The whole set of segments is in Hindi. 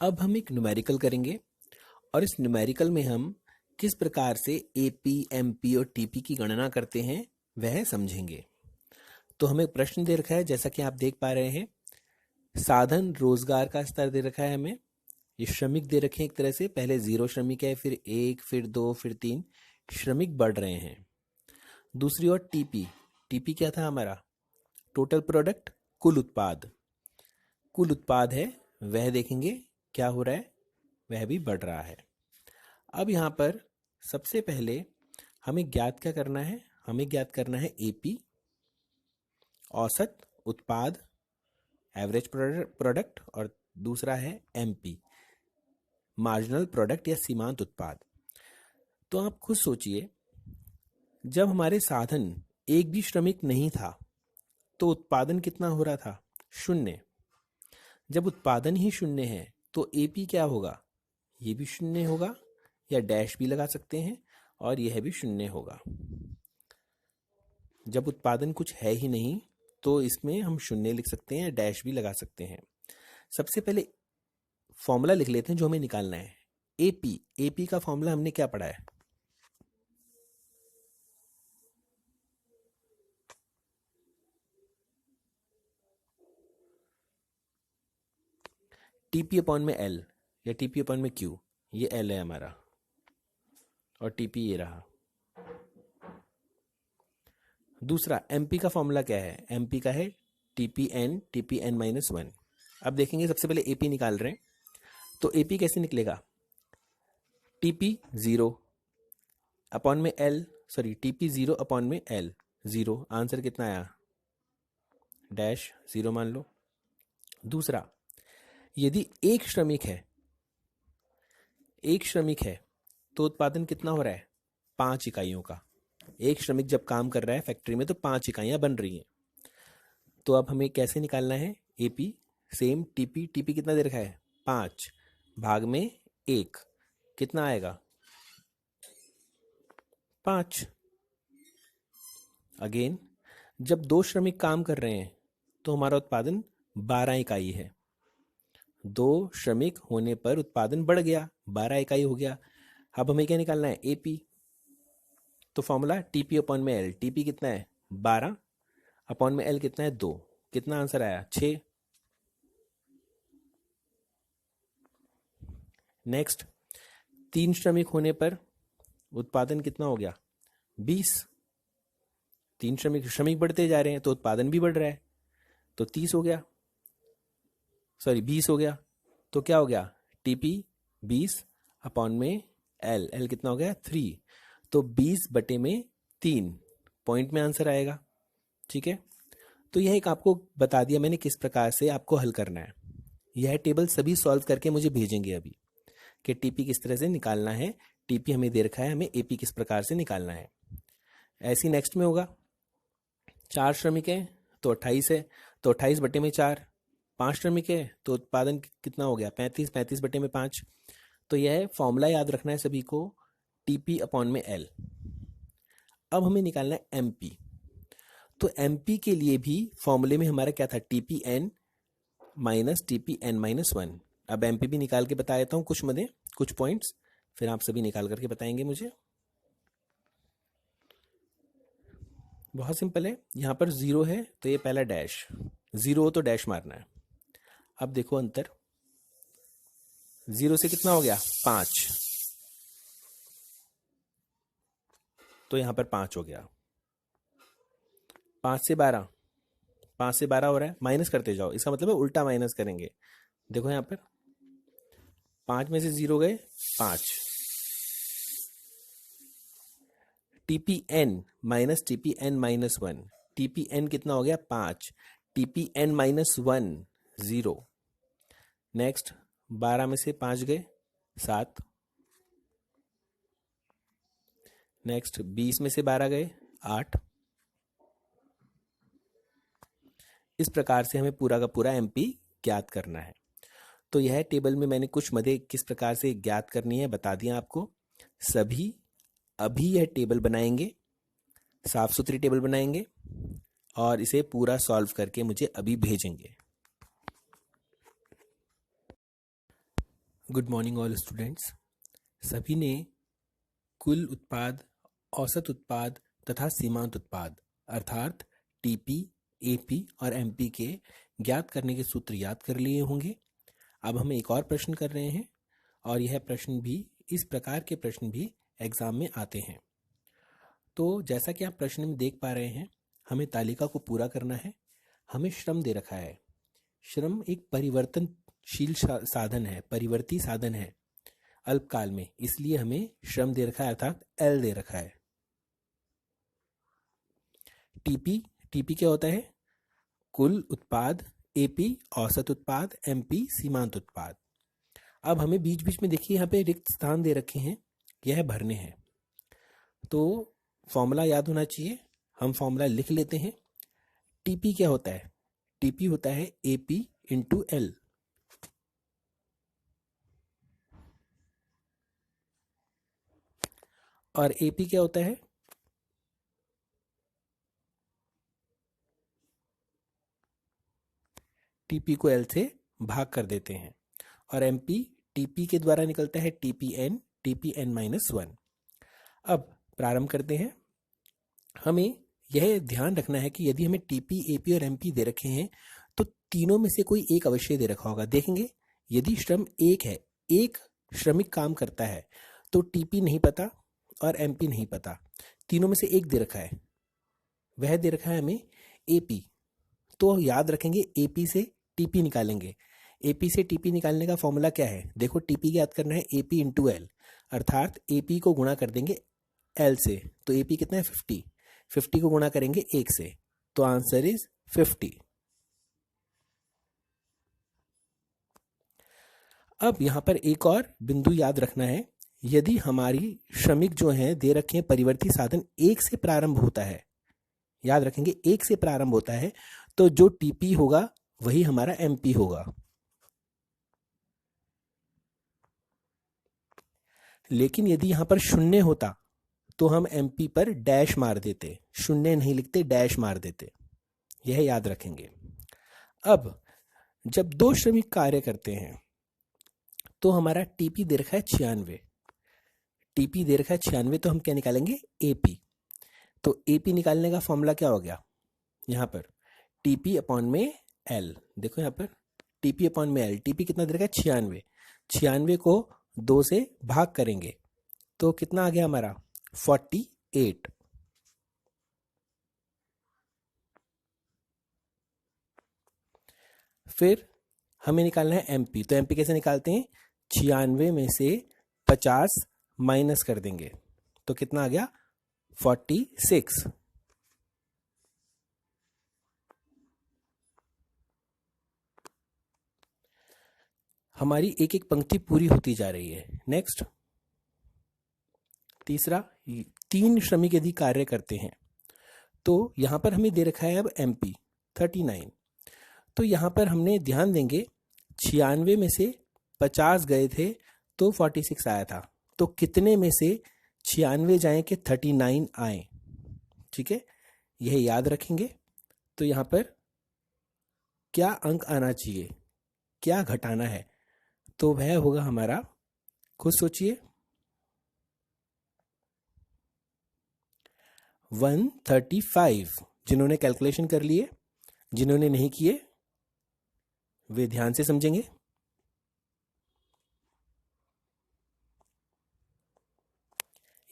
अब हम एक न्यूमेरिकल करेंगे और इस न्यूमेरिकल में हम किस प्रकार से एपी, एमपी और टीपी की गणना करते हैं वह समझेंगे। तो हमें प्रश्न दे रखा है, जैसा कि आप देख पा रहे हैं, साधन रोजगार का स्तर दे रखा है हमें। ये श्रमिक दे रखे हैं, एक तरह से पहले 0 श्रमिक है, फिर 1, फिर 2, फिर 3 श्रमिक बढ़ रहे हैं। दूसरी ओर टीपी, टीपी क्या था हमारा? टोटल प्रोडक्ट, कुल उत्पाद। कुल उत्पाद है वह देखेंगे क्या हो रहा है, वह भी बढ़ रहा है। अब यहाँ पर सबसे पहले हमें ज्ञात क्या करना है? हमें ज्ञात करना है एपी, औसत उत्पाद, एवरेज प्रोडक्ट, और दूसरा है एमपी, मार्जिनल प्रोडक्ट या सीमांत उत्पाद। तो आप खुद सोचिए, जब हमारे साधन एक भी श्रमिक नहीं था तो उत्पादन कितना हो रहा था? 0। जब उत्पादन ही 0 है तो एपी क्या होगा? ये भी 0 होगा, या डैश भी लगा सकते हैं, और यह भी 0 होगा। जब उत्पादन कुछ है ही नहीं तो इसमें हम 0 लिख सकते हैं, डैश भी लगा सकते हैं। सबसे पहले फॉर्मूला लिख लेते हैं जो हमें निकालना है। एपी, एपी का फॉर्मूला हमने क्या पढ़ा है? टीपी अपॉन में एल या टीपी अपॉन में क्यू। ये एल है हमारा और टीपी ये रहा। दूसरा एमपी का फॉर्मूला क्या है? एमपी का है टीपी एन माइनस 1। अब देखेंगे, सबसे पहले एपी निकाल रहे हैं तो एपी कैसे निकलेगा? टीपी 0 अपॉन में एल, सॉरी टीपी 0 अपॉन में एल, 0। आंसर कितना आया? डैश 0 मान लो। दूसरा, यदि एक श्रमिक है तो उत्पादन कितना हो रहा है? 5 इकाइयों का। एक श्रमिक जब काम कर रहा है फैक्ट्री में तो 5 इकाइयां बन रही हैं। तो अब हमें कैसे निकालना है एपी? सेम टीपी, टीपी कितना दे रखा है? 5 भाग में 1, कितना आएगा? 5। अगेन, जब 2 श्रमिक काम कर रहे हैं तो हमारा उत्पादन 12 इकाई है। 2 श्रमिक होने पर उत्पादन बढ़ गया, 12 इकाई हो गया। अब हमें क्या निकालना है? एपी। तो फॉर्मूला टीपी अपॉन में एल। टीपी कितना है? 12 अपॉन में एल कितना है? 2। कितना आंसर आया? 6। नेक्स्ट, 3 श्रमिक होने पर उत्पादन कितना हो गया? 20। 3 श्रमिक बढ़ते जा रहे हैं तो उत्पादन भी बढ़ रहा है, तो 30 हो गया, सॉरी 20 हो गया। तो क्या हो गया? टीपी 20 अपॉन में एल, एल कितना हो गया? 3। तो 20/3 पॉइंट में आंसर आएगा। ठीक है, तो यह एक आपको बता दिया मैंने किस प्रकार से आपको हल करना है। यह टेबल सभी सॉल्व करके मुझे भेजेंगे अभी कि टीपी किस तरह से निकालना है। टीपी हमें दे रखा है, हमें एपी किस प्रकार से निकालना है। ऐसी नेक्स्ट में होगा, 4 श्रमिक है तो 28 है, तो 28/4। 5 श्रमिक है तो उत्पादन कितना हो गया? 35, 35/5। तो यह फॉर्मूला याद रखना है सभी को, टीपी अपॉन में एल। अब हमें निकालना है एमपी। तो एमपी के लिए भी फॉर्मूले में हमारा क्या था? TP n minus TP n minus 1। अब एमपी भी निकाल के बता देता हूँ, कुछ पॉइंट्स, फिर आप सभी निकाल करके बताएंगे मुझे। बहुत सिंपल है, यहाँ पर 0 है तो ये पहला डैश, 0 हो तो डैश मारना है। अब देखो अंतर, 0 से कितना हो गया? 5, तो यहाँ पर 5 हो गया। 5 से 12, 5 से 12 हो रहा है, माइनस करते जाओ, इसका मतलब है उल्टा माइनस करेंगे। देखो यहाँ पर 5 में से 0 गए, 5। TP n minus TP n minus 1, TP n कितना हो गया? 5, टीपी एन माइनस 1 0। नेक्स्ट, 12 में से 5 गए, 7। नेक्स्ट, 20 में से 12 गए, 8। इस प्रकार से हमें पूरा का पूरा एमपी ज्ञात करना है। तो यह टेबल में मैंने कुछ मदे किस प्रकार से ज्ञात करनी है बता दिया आपको। सभी अभी यह टेबल बनाएंगे, साफ सुथरी टेबल बनाएंगे और इसे पूरा सॉल्व करके मुझे अभी भेजेंगे। Good morning all students. सभी ने कुल उत्पाद, औसत उत्पाद तथा सीमांत उत्पाद अर्थात टीपी, एपी और एमपी के ज्ञात करने के सूत्र याद कर लिए होंगे। अब हम एक और प्रश्न कर रहे हैं और यह प्रश्न भी, इस प्रकार के प्रश्न भी एग्जाम में आते हैं। तो जैसा कि आप प्रश्न में देख पा रहे हैं, हमें तालिका को पूरा करना है। हमें श्रम दे रखा है। श्रम एक परिवर्तनशील साधन है, परिवर्ती साधन है अल्पकाल में, इसलिए हमें श्रम दे रखा है अर्थात एल दे रखा है। टीपी, टीपी क्या होता है? कुल उत्पाद, एपी औसत उत्पाद, एमपी सीमांत उत्पाद। अब हमें बीच बीच में देखिए यहाँ पे रिक्त स्थान दे रखे हैं, यह भरने हैं। तो फॉर्मूला याद होना चाहिए, हम फॉर्मूला लिख लेते हैं। टीपी क्या होता है? टीपी होता है एपी इंटू एल। और एपी क्या होता है? टीपी को एल से भाग कर देते हैं। और एमपी टीपी के द्वारा निकलता है टीपी एन माइनस 1। अब प्रारंभ करते हैं। हमें यह ध्यान रखना है कि यदि हमें टीपी, एपी और एमपी दे रखे हैं तो तीनों में से कोई एक अवश्य दे रखा होगा। देखेंगे यदि श्रम एक है, एक श्रमिक काम करता है, तो टीपी नहीं पता और एमपी नहीं पता, तीनों में से एक दे रखा है, वह दे रखा है हमें एपी। तो याद रखेंगे एपी से टीपी निकालेंगे। एपी से टीपी निकालने का फॉर्मूला क्या है? देखो, टीपी याद करना है एपी इंटू एल, अर्थात एपी को गुणा कर देंगे एल से। तो एपी कितना है? 50। 50 को गुणा करेंगे 1 से, तो आंसर इज 50। अब यहां पर एक और बिंदु याद रखना है। यदि हमारी श्रमिक जो है दे रखे हैं परिवर्ती साधन 1 से प्रारंभ होता है, याद रखेंगे 1 से प्रारंभ होता है, तो जो टीपी होगा वही हमारा एमपी होगा। लेकिन यदि यहां पर शून्य होता तो हम एमपी पर डैश मार देते, शून्य नहीं लिखते, डैश मार देते। यह याद रखेंगे। अब जब दो श्रमिक कार्य करते हैं तो हमारा टीपी दे रखा है 96। टीपी दे रखा है 96, तो हम क्या निकालेंगे? एपी। तो एपी निकालने का फॉर्मूला क्या हो गया? यहां पर टीपी अपॉन में एल। देखो यहां पर टीपी अपॉन में एल। टीपी कितना दे रखा है? 96। 96 को 2 से भाग करेंगे तो कितना आ गया हमारा? 48। फिर हमें निकालना है एमपी। तो एमपी कैसे निकालते हैं? 96 में से 50 माइनस कर देंगे तो कितना आ गया? 46। हमारी एक एक पंक्ति पूरी होती जा रही है। नेक्स्ट, तीसरा, 3 श्रमिक यदि कार्य करते हैं तो यहां पर हमें दे रखा है अब एमपी 39। तो यहां पर हमने ध्यान देंगे 96 में से 50 गए थे तो 46 आया था, तो कितने में से 96 जाएं कि 39 आए? ठीक है, यह याद रखेंगे। तो यहां पर क्या अंक आना चाहिए, क्या घटाना है, तो वह होगा हमारा, खुद सोचिए, 135। जिन्होंने कैलकुलेशन कर लिए, जिन्होंने नहीं किए वे ध्यान से समझेंगे।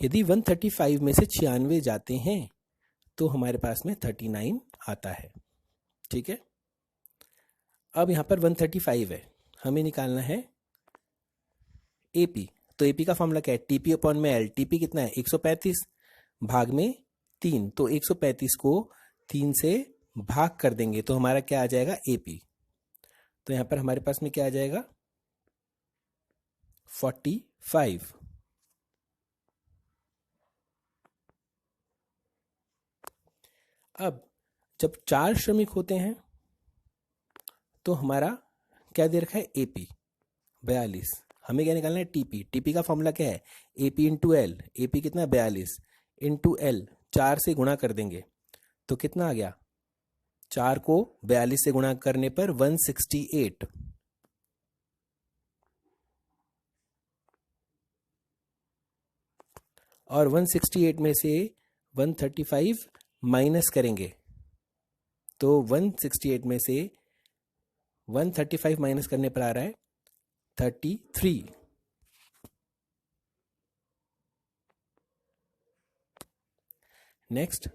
यदि 135 में से 96 जाते हैं तो हमारे पास में 39 आता है। ठीक है, अब यहां पर 135 है, हमें निकालना है एपी। तो एपी का फॉर्मूला क्या है? टीपी अपॉन में एल। टीपी कितना है? 135 भाग में 3, तो 135 को 3 से भाग कर देंगे तो हमारा क्या आ जाएगा? एपी। तो यहां पर हमारे पास में क्या आ जाएगा? 45। अब जब 4 श्रमिक होते हैं तो हमारा क्या दे रखा है? एपी 42। हमें क्या निकालना है? टीपी। टीपी का फॉर्मूला क्या है? AP into L. एपी कितना है? 42 इंटू एल, 4 से गुणा कर देंगे तो कितना आ गया? 4 को 42 से गुणा करने पर 168। और 168 में से 135 माइनस करेंगे तो 168 में से 135 माइनस करने पर आ रहा है 33। नेक्स्ट,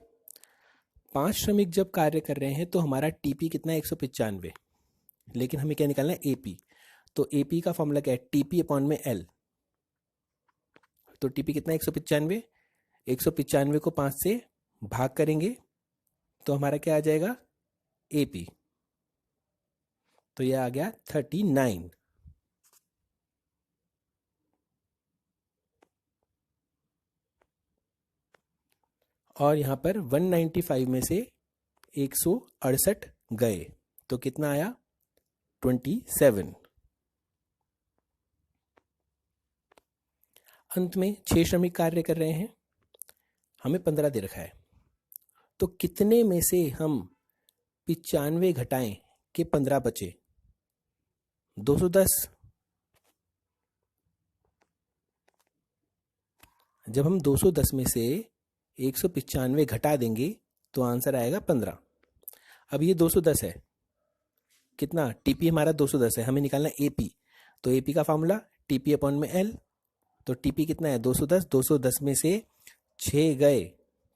5 श्रमिक जब कार्य कर रहे हैं तो हमारा टीपी कितना है 195, लेकिन हमें क्या निकालना है एपी। तो एपी का फॉर्मूला क्या है, टीपी अपॉन में एल। तो टीपी कितना है 195, 195 को 5 से भाग करेंगे तो हमारा क्या आ जाएगा एपी। तो यह आ गया 39। और यहां पर 195 में से 168 गए तो कितना आया 27। अंत में 6 श्रमिक कार्य कर रहे हैं, हमें 15 दे रखा है, तो कितने में से हम 95 घटाएं कि 15 बचे, 210। जब हम 210 में से 195 घटा देंगे तो आंसर आएगा 15। अब ये 210 है, कितना टीपी हमारा 210 है, हमें निकालना एपी। तो एपी का फॉर्मूला टीपी अपॉन में एल। तो टीपी कितना है 210, 210 में से 6 गए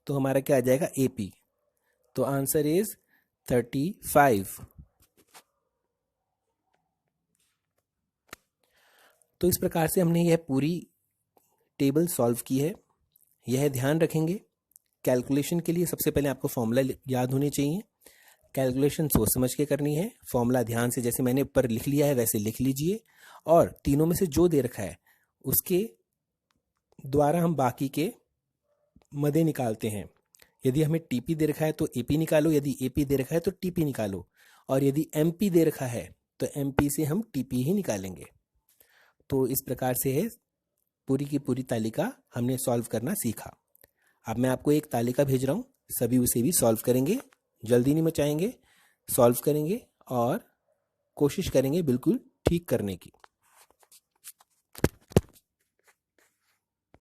तो हमारा क्या आ जाएगा एपी। तो आंसर इज 35। तो इस प्रकार से हमने यह पूरी टेबल सॉल्व की है। यह ध्यान रखेंगे, कैलकुलेशन के लिए सबसे पहले आपको फॉर्मूला याद होने चाहिए। कैलकुलेशन सोच समझ के करनी है, फॉर्मूला ध्यान से जैसे मैंने ऊपर लिख लिया है वैसे लिख लीजिए, और तीनों में से जो दे रखा है उसके द्वारा हम बाकी के मदे निकालते हैं। यदि हमें टीपी दे रखा है तो एपी निकालो, यदि एपी दे रखा है तो टीपी निकालो, और यदि एमपी दे रखा है तो एमपी से हम टीपी ही निकालेंगे। तो इस प्रकार से है पूरी की पूरी तालिका हमने सॉल्व करना सीखा। अब मैं आपको एक तालिका भेज रहा हूँ, सभी उसे भी सॉल्व करेंगे, जल्दी नहीं मचाएंगे, सॉल्व करेंगे और कोशिश करेंगे बिल्कुल ठीक करने की।